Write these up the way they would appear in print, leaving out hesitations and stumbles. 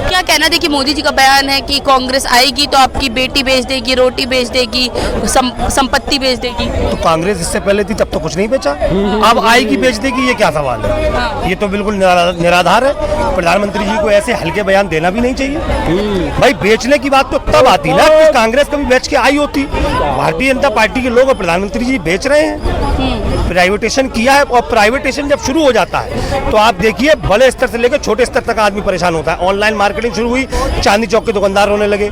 क्या कहना, देखिए मोदी जी का बयान है कि कांग्रेस आएगी तो आपकी बेटी बेच देगी, रोटी बेच देगी, संपत्ति बेच देगी। तो कांग्रेस इससे पहले थी तब तो कुछ नहीं बेचा, अब आएगी बेच देगी, ये क्या सवाल है? ये तो बिल्कुल निराधार है। प्रधानमंत्री जी को ऐसे हल्के बयान देना भी नहीं चाहिए। भाई बेचने की बात तो तब आती ना कि कांग्रेस कभी बेच के आई होती। भारतीय जनता पार्टी के लोग और प्रधानमंत्री जी बेच रहे हैं, प्राइवेटेशन किया है। और प्राइवेटेशन जब शुरू हो जाता है तो आप देखिए बड़े स्तर से लेकर छोटे स्तर तक आदमी परेशान होता है। ऑनलाइन मार्केटिंग शुरू हुई, चांदनी चौक के दुकानदार होने लगे।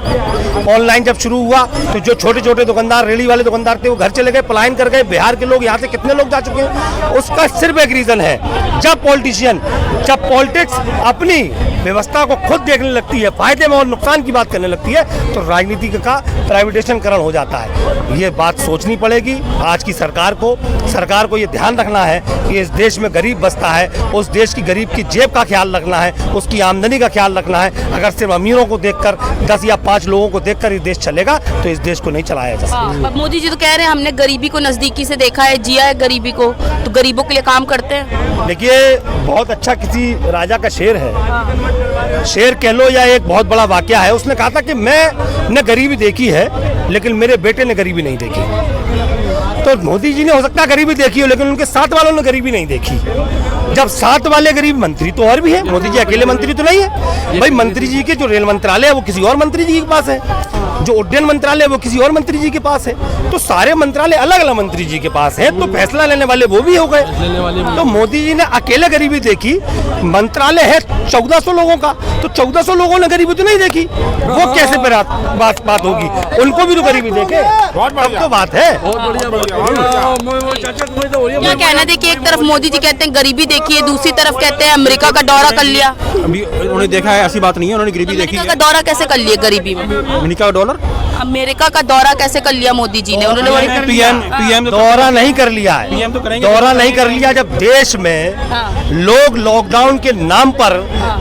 ऑनलाइन जब शुरू हुआ तो जो छोटे छोटे दुकानदार, रेडी वाले दुकानदार थे, वो घर चले गए, पलायन कर गए। बिहार के लोग यहाँ से कितने लोग जा चुके हैं? उसका सिर्फ एक रीजन है, जब पॉलिटिक्स अपनी व्यवस्था को खुद देखने लगती है, फायदे में और नुकसान की बात करने लगती है, तो राजनीति का प्राइवेटेशनकरण हो जाता है। ये बात सोचनी पड़ेगी आज की सरकार को ये ध्यान रखना है कि इस देश में गरीब बसता है, उस देश की गरीब की जेब का ख्याल रखना है, उसकी आमदनी का ख्याल रखना है। अगर सिर्फ अमीरों को देखकर 10 या 5 लोगों को देखकर ये देश चलेगा तो इस देश को नहीं चलाया जा सकता। मोदी जी तो कह रहे हैं हमने गरीबी को नजदीकी से देखा है, जिया है गरीबी को, तो गरीबों के लिए काम करते हैं। देखिए बहुत अच्छा किसी राजा का शेर है, शेर कह लो या एक बहुत बड़ा वाकया है। उसने कहा था कि मैं गरीबी देखी है लेकिन मेरे बेटे ने गरीबी नहीं देखी। तो मोदी जी ने हो सकता है गरीबी देखी हो लेकिन उनके साथ वालों ने गरीबी नहीं देखी। जब साथ वाले गरीब मंत्री तो और भी है, मोदी जी अकेले मंत्री तो नहीं है। भाई मंत्री जी के जो रेल मंत्रालय है वो किसी और मंत्री जी के पास है, जो उड्डयन मंत्रालय है वो किसी और मंत्री जी के पास है। तो सारे मंत्रालय अलग अलग मंत्री जी के पास है, तो फैसला लेने वाले वो भी हो गए। तो मोदी जी ने अकेले गरीबी देखी। मंत्रालय है 1400 लोगों का, तो 1400 लोगों ने गरीबी तो नहीं देखी। वो कैसे बात होगी? उनको भी तो गरीबी देखे, तब तो बात है। क्या कहना, देखिए एक तरफ मोदी जी कहते हैं गरीबी देखी है, दूसरी तरफ कहते हैं अमेरिका का दौरा कर लिया। अभी उन्होंने देखा है, ऐसी बात नहीं है, उन्होंने गरीबी देखी है। का दौरा कैसे कर लिया गरीबी में? अमेरिका का डॉलर, अमेरिका का दौरा कैसे कर लिया मोदी जी ने? उन्होंने पीएम दौरा नहीं कर लिया है, पीएम तो करेंगे। दौरा नहीं कर लिया। जब देश में लोग लॉकडाउन के नाम पर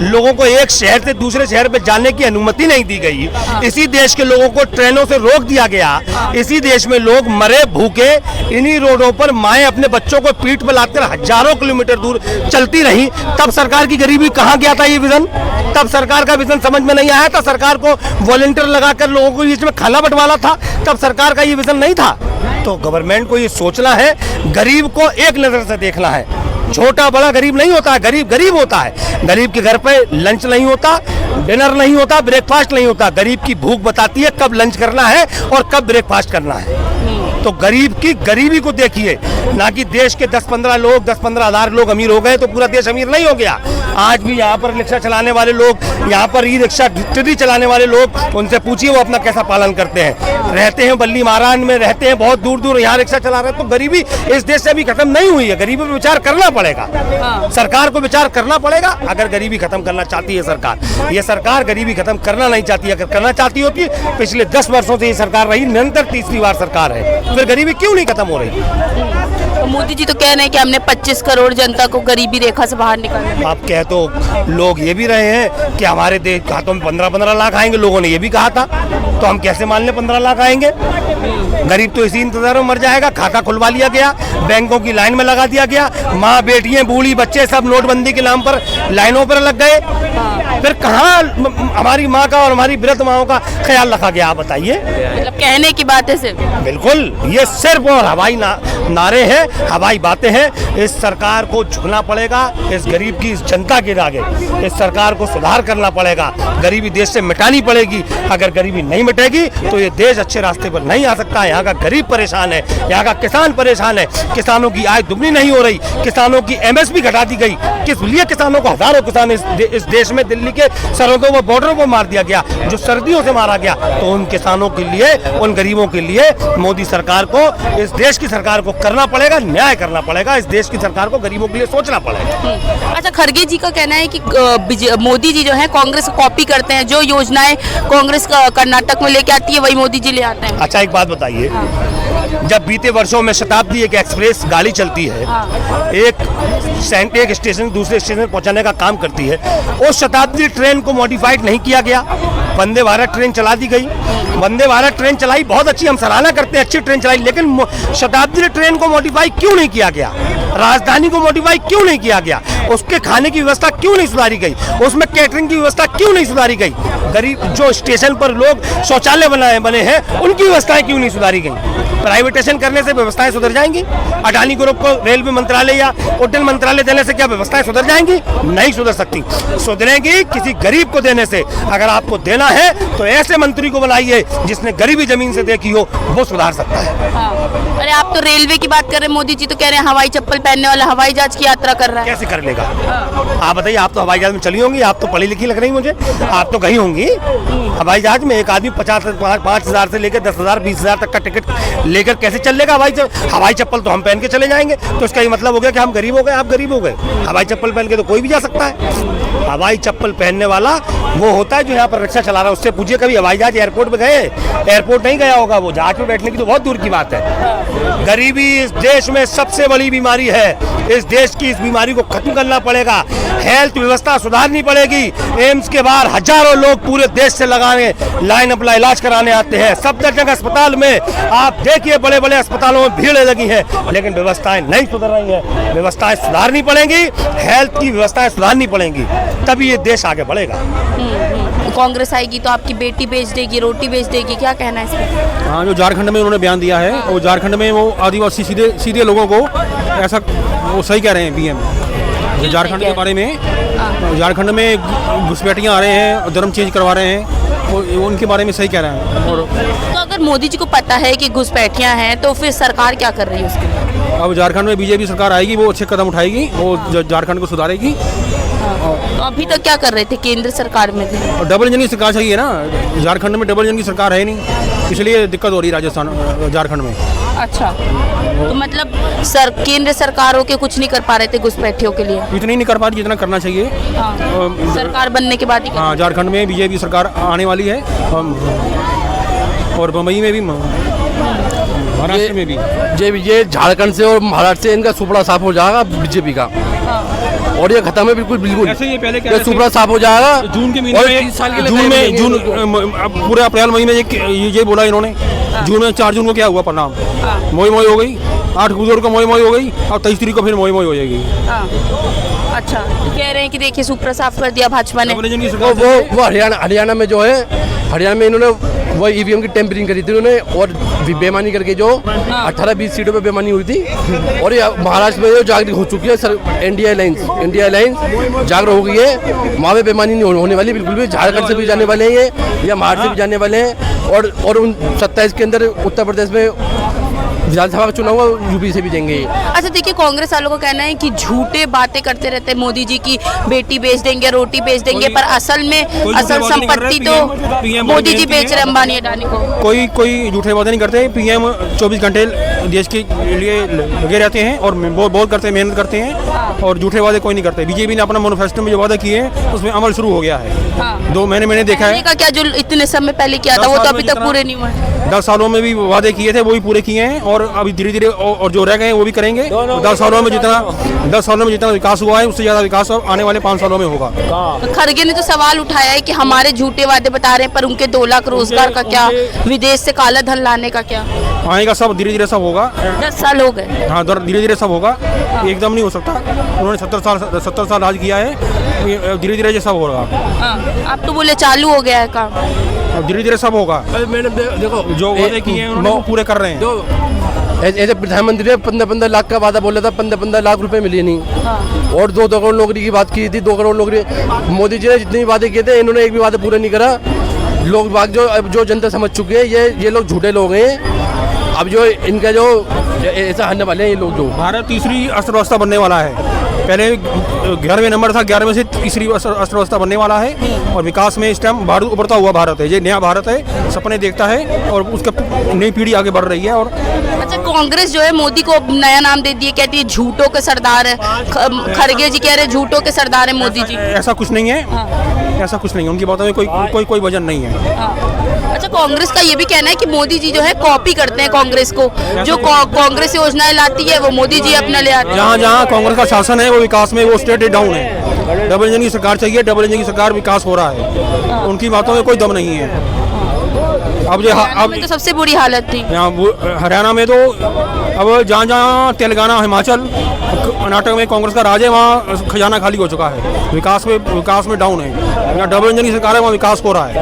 लोगों को एक शहर से दूसरे शहर पे जाने की अनुमति नहीं दी गई, इसी देश के लोगों को ट्रेनों से रोक दिया गया, इसी देश में लोग मरे भूखे, इन्हीं रोडों पर माएं अपने बच्चों को पीठ पर लादकर हजारों किलोमीटर दूर चलती रही। तब सरकार की गरीबी कहाँ गया था? ये विजन तब सरकार का विजन समझ में नहीं आया था। सरकार को वॉलंटियर लगाकर लोगों को बीच में खाना बंटवाना था, तब सरकार का ये विजन नहीं था। तो गवर्नमेंट को ये सोचना है, गरीब को एक नजर से देखना है। छोटा बड़ा गरीब नहीं होता है, गरीब गरीब होता है। गरीब के घर पे लंच नहीं होता, डिनर नहीं होता, ब्रेकफास्ट नहीं होता। गरीब की भूख बताती है कब लंच करना है और कब ब्रेकफास्ट करना है। तो गरीब की गरीबी को देखिए, ना कि देश के 10-15 लोग, 10-15 हज़ार लोग अमीर हो गए तो पूरा देश अमीर नहीं हो गया। आज भी यहाँ पर रिक्शा चलाने वाले लोग, यहाँ पर ई रिक्शा टिड्डी चलाने वाले लोग, उनसे पूछिए वो अपना कैसा पालन करते हैं। रहते हैं बल्ली महाराज में, रहते हैं बहुत दूर दूर, यहाँ रिक्शा चला रहे हैं। तो गरीबी इस देश से अभी खत्म नहीं हुई है। गरीबी पर विचार करना पड़ेगा, सरकार को विचार करना पड़ेगा। अगर गरीबी खत्म करना चाहती है सरकार, ये सरकार गरीबी खत्म करना नहीं चाहती। अगर करना चाहती होती, पिछले 10 वर्षों से ये सरकार रही, निरंतर तीसरी बार सरकार है, फिर गरीबी क्यों नहीं खत्म हो रही? तो मोदी जी तो कह रहे हैं कि हमने 25 करोड़ जनता को गरीबी रेखा से बाहर निकाला। आप कह तो लोग ये भी रहे हैं कि हमारे देश खातों में 15-15 लाख आएंगे, लोगों ने ये भी कहा था। तो हम कैसे मान लें 15 लाख आएंगे? गरीब तो इसी इंतजार में मर जाएगा। खाता खुलवा लिया गया, बैंकों की लाइन में लगा दिया गया, माँ बेटियां बूढ़ी बच्चे सब नोटबंदी के नाम पर लाइनों पर लग गए। फिर कहाँ हमारी माँ का और हमारी वृद्ध माओं का ख्याल रखा गया? आप बताइए। मतलब कहने की बात है सिर्फ, बिल्कुल ये सिर्फ और हवाई नारे हैं, हवाई बातें हैं। इस सरकार को झुकना पड़ेगा, इस गरीब की, इस जनता के आगे इस सरकार को सुधार करना पड़ेगा। गरीबी देश से मिटानी पड़ेगी। अगर गरीबी नहीं मिटेगी तो ये देश अच्छे रास्ते पर नहीं आ सकता। यहाँ का गरीब परेशान है, यहाँ का किसान परेशान है। किसानों की आय दुगनी नहीं हो रही, किसानों की एमएसपी घटा दी गई। किस लिए किसानों को, हजारों किसान इस देश में दिल्ली के सरहदों व बॉर्डरों पर मार दिया गया, जो सर्दियों से मारा गया। तो उन किसानों के लिए, उन गरीबों के लिए मोदी सरकार को, इस देश की सरकार को करना पड़ेगा, न्याय करना पड़ेगा। इस देश की सरकार को गरीबों के लिए सोचना पड़ेगा। अच्छा, खड़गे जी का कहना है कि मोदी जी जो है कांग्रेस को कॉपी करते हैं, जो योजनाएं कांग्रेस कर्नाटक में लेके आती है वही मोदी जी ले आते हैं। अच्छा एक बात बताइए, जब बीते वर्षों में शताब्दी एक एक्सप्रेस गाड़ी चलती है, एक स्टेशन दूसरे स्टेशन पहुंचाने का काम करती है, उस शताब्दी ट्रेन को मॉडिफाइड नहीं किया गया। वंदे भारत ट्रेन चला दी गई। वंदे भारत ट्रेन चलाई, बहुत अच्छी, हम सराहना करते हैं, अच्छी ट्रेन चलाई, लेकिन शताब्दी ट्रेन को मॉडिफाई क्यों नहीं किया गया? राजधानी को मॉडिफाई क्यों नहीं किया गया? उसके खाने की व्यवस्था क्यों नहीं सुधारी गई? उसमें कैटरिंग की व्यवस्था क्यों नहीं सुधारी गई? गरीब जो स्टेशन पर लोग शौचालय बने हैं उनकी व्यवस्थाएं क्यों नहीं सुधारी गई? प्राइवेटाइजेशन करने से व्यवस्थाएं सुधर जाएंगी? अडानी ग्रुप को रेलवे मंत्रालय या उड्डयन मंत्रालय देने से क्या व्यवस्थाएं सुधर जाएंगी? नहीं सुधर सकती। सुधरेंगी किसी गरीब को देने से। अगर आपको देना है तो ऐसे मंत्री को बनाइए जिसने गरीबी जमीन से देखी हो, वो सुधार सकता है। हाँ। अरे आप तो रेलवे की बात कर रहे हैं, मोदी जी तो कह रहे हैं हवाई चप्पल पहनने वाला हवाई जहाज की यात्रा कर रहा है। कैसे कर लेगा? आप बताइए, आप तो हवाई जहाज में चली होंगी, आप तो पढ़ी लिखी लग रही मुझे, आप तो गई होंगी हवाई जहाज में। एक आदमी 5,000 से लेकर 10,000 20,000 तक का टिकट लेकर कैसे चल लेगा हवाई चप्पल? तो हम पहन के चले जाएंगे, तो इसका ये मतलब हो गया कि हम गरीब हो गए, आप गरीब हो गए। हवाई चप्पल पहन के तो कोई भी जा सकता है। हवाई चप्पल पहनने वाला वो होता है जो यहाँ पर रिक्शा चला रहा है। उससे पूछिए कभी हवाई जहाज एयरपोर्ट पे गए? एयरपोर्ट नहीं गया होगा वो, जहाज पे बैठने की तो बहुत दूर की बात है। गरीबी इस देश में सबसे बड़ी बीमारी है। इस देश की इस बीमारी को खत्म करना पड़ेगा। हेल्थ व्यवस्था सुधारनी पड़ेगी। एम्स के बाहर हजारों लोग पूरे देश से लगाने लाइन अपना इलाज कराने आते हैं। सफदरजंग अस्पताल में आप देखिए, बड़े बड़े अस्पतालों में भीड़ लगी है, लेकिन व्यवस्थाएं नहीं सुधर रही हैं। व्यवस्थाएं सुधारनी पड़ेंगी, हेल्थ की व्यवस्थाएं सुधारनी पड़ेंगी, तभी ये देश आगे बढ़ेगा। कांग्रेस आएगी तो आपकी बेटी बेच देगी, रोटी बेच देगी, क्या कहना है इस पर? हाँ, जो झारखंड में उन्होंने बयान दिया है, वो झारखंड में वो आदिवासी सीधे लोगों को ऐसा वो सही कह रहे हैं पीएम। झारखंड के बारे में, झारखंड में घुसपैठियाँ आ रहे हैं, धर्म चेंज करवा रहे हैं, वो उनके बारे में सही कह रहे हैं। और तो अगर मोदी जी को पता है कि घुसपैठियाँ हैं तो फिर सरकार क्या कर रही है उसके लिए? अब झारखंड में बीजेपी सरकार आएगी, वो अच्छे कदम उठाएगी, वो झारखंड को सुधारेगी। तो अभी तक क्या कर रहे थे? केंद्र सरकार में थे। और डबल इंजन की सरकार चाहिए ना, झारखंड में डबल इंजन की सरकार है नहीं, इसलिए दिक्कत हो रही है राजस्थान झारखंड में। अच्छा, तो मतलब केंद्र सरकारों के कुछ नहीं कर पा रहे थे घुसपैठियों के लिए? इतनी नहीं कर पा रही जितना करना चाहिए। सरकार बनने के बाद ही। हाँ, झारखंड में बीजेपी सरकार आने वाली है, और बम्बई में भी, महाराष्ट्र में भी। ये झारखंड से और महाराष्ट्र से इनका सुपड़ा साफ हो जाएगा बीजेपी का, और ये खत्म है बिल्कुल। ऐसे ये पहले ये सुपड़ा साफ हो जाएगा जून के महीने में, पूरे अप्रैल महीने में ये बोला इन्होंने। जून में 4 जून को क्या हुआ परिणाम? मोई मोई हो गई, 8 गुजर को मोई मोई हो गई, और 23 तारीख को फिर मोई मोई हो जाएगी। अच्छा, कह रहे हैं कि देखिए सुपड़ा साफ कर दिया भाजपा ने। वो हरियाणा में जो है, हरियाणा में इन्होंने वो ईवीएम की टेम्परिंग करी थी उन्होंने, और बेमानी करके जो 18-20 सीटों पे बेमानी हुई थी। और ये महाराष्ट्र में जो जागरूक हो चुकी है सर, इंडिया अलायंस जागरूक हो गई है, वहाँ पे बेमानी नहीं होने वाली बिल्कुल भी। झारखंड से भी जाने वाले हैं ये, या महाराष्ट्र से भी जाने वाले हैं, और उन 27 के अंदर उत्तर प्रदेश में विधानसभा का चुनाव यूपी से भी देंगे। अच्छा देखिए, कांग्रेस वालों का कहना है कि झूठे बातें करते रहते हैं मोदी जी की बेटी बेच देंगे, रोटी बेच देंगे, पर असल में असल संपत्ति तो मोदी जी बेच रहे अंबानी अडानी को। कोई झूठे वादे नहीं करते। पीएम 24 घंटे देश के लिए लगे रहते हैं और बहुत करते हैं, मेहनत करते हैं, और झूठे वादे कोई नहीं करते। बीजेपी ने अपना मैनिफेस्टो में जो वादा किए हैं उसमें अमल शुरू हो गया है। 2 महीने मैंने देखा है। क्या जो इतने समय पहले किया था वो तो अभी तक पूरे नहीं हुए। 10 सालों में भी वादे किए थे, वो भी पूरे किए हैं, और अभी धीरे धीरे और जो रह गए हैं वो भी करेंगे। 10 सालों में जितना विकास हुआ है उससे ज्यादा विकास आने वाले 5 सालों में होगा। खड़गे ने तो सवाल उठाया है कि हमारे झूठे वादे बता रहे हैं, पर उनके 2 लाख रोजगार का क्या, विदेश से काला धन लाने का क्या? आएगा सब, धीरे धीरे सब होगा। 10 साल हो गए। हाँ, धीरे धीरे सब होगा, एकदम नहीं हो सकता। उन्होंने 70 साल राज किया है, धीरे धीरे ये सब होगा। आप तो बोले चालू हो गया है काम, धीरे धीरे सब होगा। मैडम देखो, जो वादे किए हैं उन्होंने पूरे कर रहे हैं। ऐसे प्रधानमंत्री ने 15 लाख का वादा बोला था, 15 लाख रुपए मिले नहीं। और 2 करोड़ नौकरी की बात की थी, 2 करोड़ नौकरी। मोदी जी ने जितने वादे किए थे, इन्होंने एक भी वादा पूरा नहीं करा। लोग बाग जो जनता समझ चुकी है, ये लोग झूठे लोग हैं। अब जो इनका जो ऐसा हरने वाले हैं ये लोग। जो भारत तीसरी अर्थव्यवस्था बनने वाला है, पहले 11वें नंबर था, 11वें से तीसरी अर्थव्यवस्था बनने वाला है, और विकास में इस टाइम भारत उभरता हुआ भारत है। ये नया भारत है, सपने देखता है, और उसका नई पीढ़ी आगे बढ़ रही है। और अच्छा, कांग्रेस जो है मोदी को नया नाम दे दिए, कहती है झूठों के सरदार है। खड़गे जी कह रहे झूठों के सरदार है मोदी जी। ऐसा कुछ नहीं है, ऐसा कुछ नहीं है, उनकी बातों में कोई वजन नहीं है। अच्छा, कांग्रेस का ये भी कहना है कि मोदी जी जो है कॉपी करते हैं कांग्रेस को, जो कांग्रेस योजनाएं लाती है वो मोदी जी अपना ले आते हैं। जहाँ कांग्रेस का शासन है वो विकास में वो स्टेट डाउन है। डबल इंजन की सरकार चाहिए, डबल इंजन की सरकार, विकास हो रहा है, उनकी बातों में कोई दम नहीं है। अब जो हरियाणा में तो सबसे बुरी हालत थी। हरियाणा में तो अब जहाँ जहाँ तेलंगाना हिमाचल कर्नाटक में कांग्रेस का राज है, वहाँ खजाना खाली हो चुका है, विकास में डाउन है। यहाँ डबल इंजन की सरकार है, वहाँ विकास हो रहा है।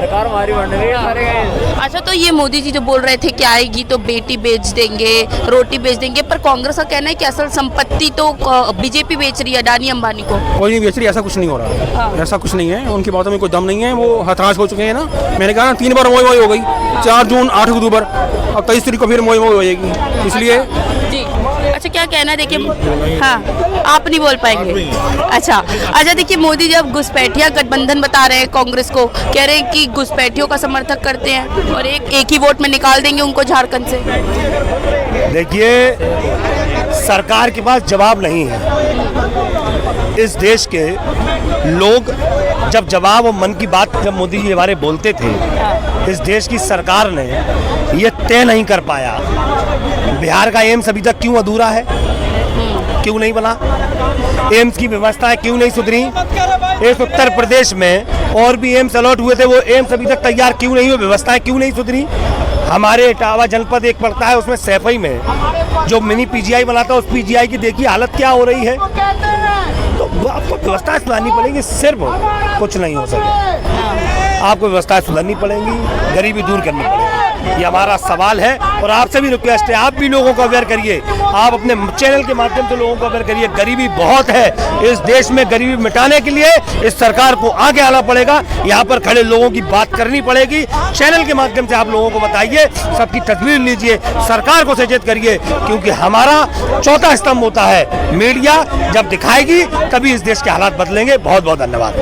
अच्छा, तो ये मोदी जी जो बोल रहे थे कि आएगी तो बेटी बेच देंगे, रोटी बेच देंगे, पर कांग्रेस का कहना है कि असल संपत्ति तो बीजेपी बेच रही है अडानी अंबानी को। कोई नहीं बेच रही, ऐसा कुछ नहीं हो रहा है, ऐसा कुछ नहीं है, उनकी बातों में कोई दम नहीं है, वो हताश हो चुके हैं ना। मैंने कहा ना 3 बार मोई हो गई, 4 जून, 8 अक्टूबर, अब 23 तारीख को फिर मोई हो जाएगी, इसलिए। जी, अच्छा, क्या कहना है? देखिए, हाँ, आप नहीं बोल पाएंगे। अच्छा, देखिए, मोदी जी अब घुसपैठिया गठबंधन बता रहे हैं कांग्रेस को, कह रहे हैं कि घुसपैठियों का समर्थक करते हैं और एक ही वोट में निकाल देंगे उनको झारखंड से। देखिए, सरकार के पास जवाब नहीं है। इस देश के लोग जब जवाब और मन की बात जब मोदी जी हमारे बोलते थे, इस देश की सरकार ने ये तय नहीं कर पाया बिहार का एम्स अभी तक क्यों अधूरा है, क्यों नहीं बना, एम्स की व्यवस्थाएं क्यों नहीं सुधरी। इस उत्तर प्रदेश में और भी एम्स अलॉट हुए थे, वो एम्स अभी तक तैयार क्यों नहीं हुए, व्यवस्थाएं क्यों नहीं सुधरी। हमारे इटावा जनपद एक पड़ता है, उसमें सैफई में जो मिनी पीजीआई बना था, उस पीजीआई की देखिए हालत क्या हो रही है। तो आपको व्यवस्था सुधारनी पड़ेगी, सिर्फ कुछ नहीं हो सके, आपको व्यवस्था सुधारनी पड़ेगी, गरीबी दूर करनी पड़ेगी। ये हमारा सवाल है और आपसे भी रिक्वेस्ट है, आप भी लोगों को अवेयर करिए, आप अपने चैनल के माध्यम से लोगों को अवेयर करिए। गरीबी बहुत है इस देश में, गरीबी मिटाने के लिए इस सरकार को आगे आना पड़ेगा, यहाँ पर खड़े लोगों की बात करनी पड़ेगी। चैनल के माध्यम से आप लोगों को बताइए, सबकी तस्वीर लीजिए, सरकार को सचेत करिए, क्योंकि हमारा चौथा स्तंभ होता है मीडिया। जब दिखाएगी तभी इस देश के हालात बदलेंगे। बहुत बहुत धन्यवाद।